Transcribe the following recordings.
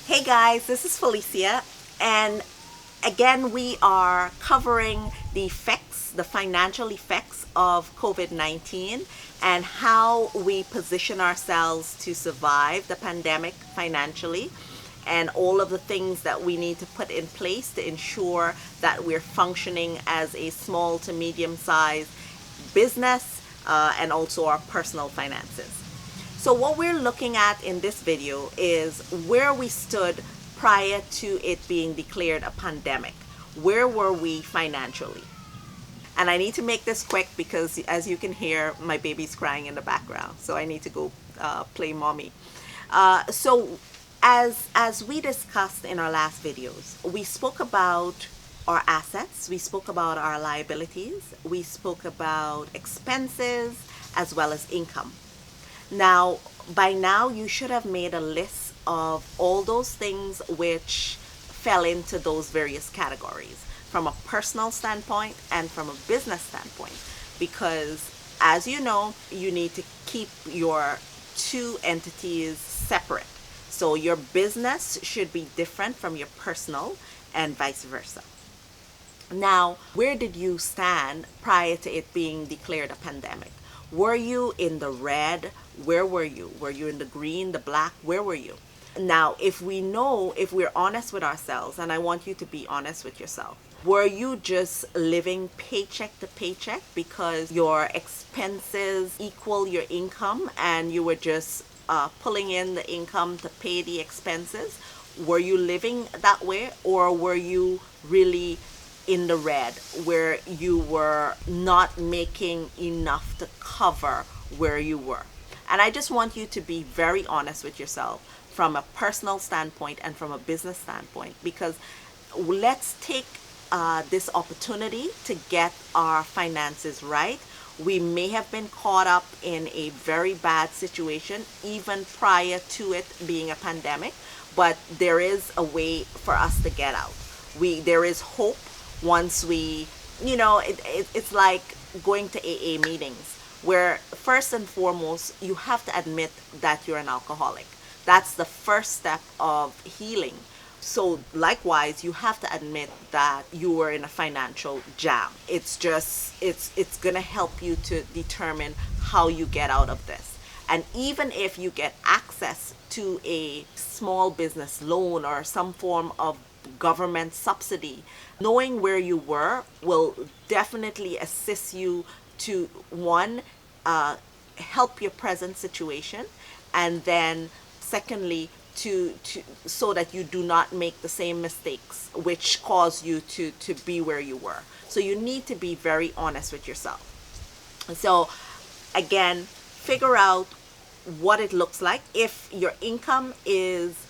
Hey guys, this is Felicia, and again, we are covering the effects, the financial effects of COVID-19 and how we position ourselves to survive the pandemic financially, and all of the things that we need to put in place to ensure that we're functioning as a small to medium sized business and also our personal finances. So what we're looking at in this video is where we stood prior to it being declared a pandemic. Where were we financially? And I need to make this quick because, as you can hear, my baby's crying in the background. So I need to go play mommy. So as we discussed in our last videos, we spoke about our assets, we spoke about our liabilities, we spoke about expenses as well as income. Now, by now, you should have made a list of all those things which fell into those various categories from a personal standpoint and from a business standpoint. Because, as you know, you need to keep your two entities separate. So, your business should be different from your personal and vice versa. Now, where did you stand prior to it being declared a pandemic? Were you in the red? Where were you? Were you in the green, the black? Where were you? Now, if we're honest with ourselves, and I want you to be honest with yourself, were you just living paycheck to paycheck because your expenses equal your income and you were just pulling in the income to pay the expenses? Were you living that way, or were you really in the red where you were not making enough to cover where you were? And I just want you to be very honest with yourself from a personal standpoint and from a business standpoint, because let's take this opportunity to get our finances right. We may have been caught up in a very bad situation even prior to it being a pandemic, but there is a way for us to get out. There is hope once it's like going to AA meetings where first and foremost you have to admit that you're an alcoholic. That's the first step of healing. So likewise, you have to admit that you were in a financial jam. It's going to help you to determine how you get out of this. And even if you get access to a small business loan or some form of government subsidy, knowing where you were will definitely assist you to, one, help your present situation, and then secondly, to so that you do not make the same mistakes which cause you to be where you were. So you need to be very honest with yourself. So again, figure out what it looks like. If your income is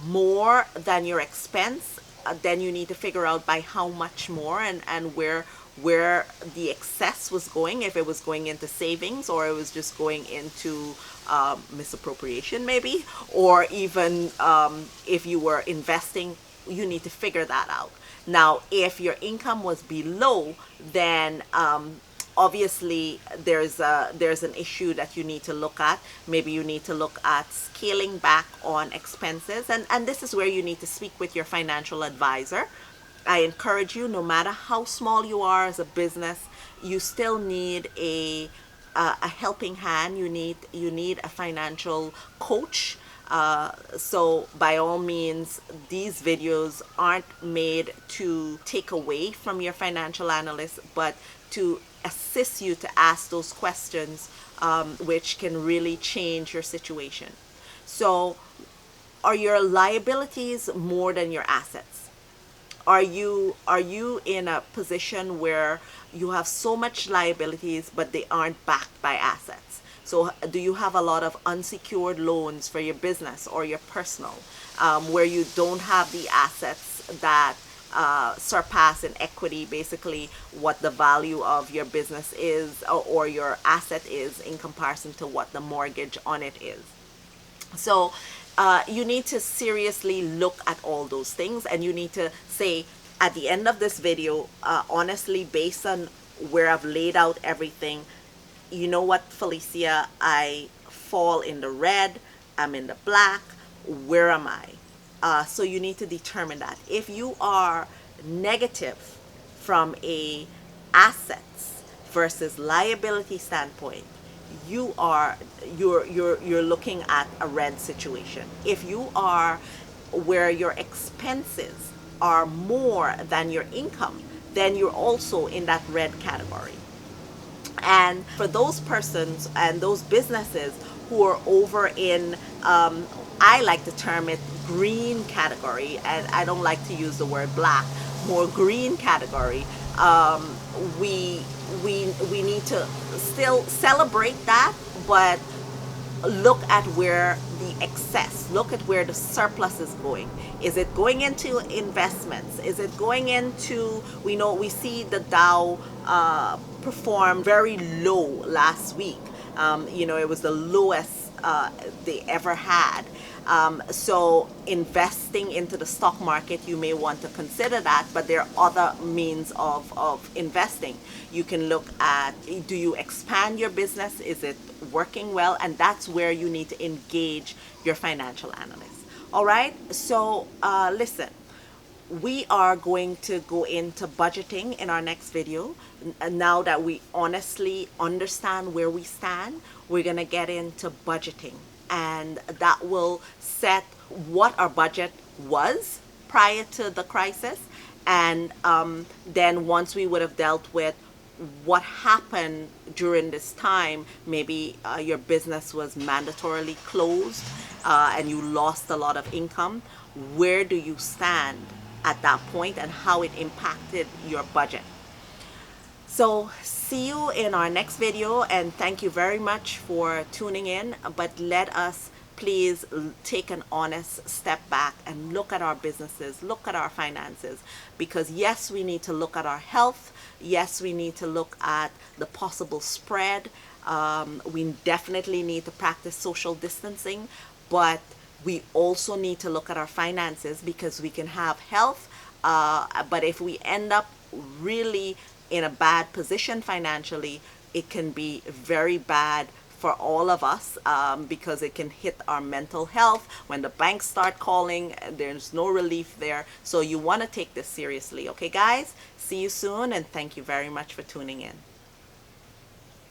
more than your expense, then you need to figure out by how much more, and where the excess was going, if it was going into savings or it was just going into misappropriation maybe, or even if you were investing, you need to figure that out. Now, if your income was below, then obviously there's an issue that you need to look at. Maybe you need to look at scaling back on expenses, and this is where you need to speak with your financial advisor. I encourage you, no matter how small you are as a business, you still need a helping hand. You need a financial coach. So by all means, these videos aren't made to take away from your financial analyst, but to assist you to ask those questions, which can really change your situation. So, are your liabilities more than your assets? Are you in a position where you have so much liabilities but they aren't backed by assets? So do you have a lot of unsecured loans for your business or your personal, where you don't have the assets that surpass in equity basically what the value of your business is, or your asset is, in comparison to what the mortgage on it is? So you need to seriously look at all those things, and you need to say at the end of this video, honestly, based on where I've laid out everything, you know what, Felicia, I fall in the red, I'm in the black, where am I? So you need to determine that. If you are negative from a assets versus liability standpoint, you're looking at a red situation. If you are where your expenses are more than your income, then you're also in that red category. And for those persons and those businesses who are over in, I like to term it green category, and I don't like to use the word black, more green category. We we need to still celebrate that, but look at where the excess, look at where the surplus is going. Is it going into investments? Is it going into, we see the Dow perform very low last week. It was the lowest they ever had. So investing into the stock market, you may want to consider that, but there are other means of investing. You can look at, do you expand your business? Is it working well? And that's where you need to engage your financial analyst. All right, so listen, we are going to go into budgeting in our next video. Now that we honestly understand where we stand, we're going to get into budgeting, and that will set what our budget was prior to the crisis, and then once we would have dealt with what happened during this time, maybe your business was mandatorily closed and you lost a lot of income, where do you stand at that point and how it impacted your budget? So see you in our next video, and thank you very much for tuning in. But let us please take an honest step back and look at our businesses, look at our finances, because yes, we need to look at our health. Yes, we need to look at the possible spread. We definitely need to practice social distancing, but we also need to look at our finances, because we can have health, but if we end up really in a bad position financially, it can be very bad for all of us, because it can hit our mental health. When the banks start calling, there's no relief there. So you want to take this seriously. Okay, guys? See you soon, and thank you very much for tuning in.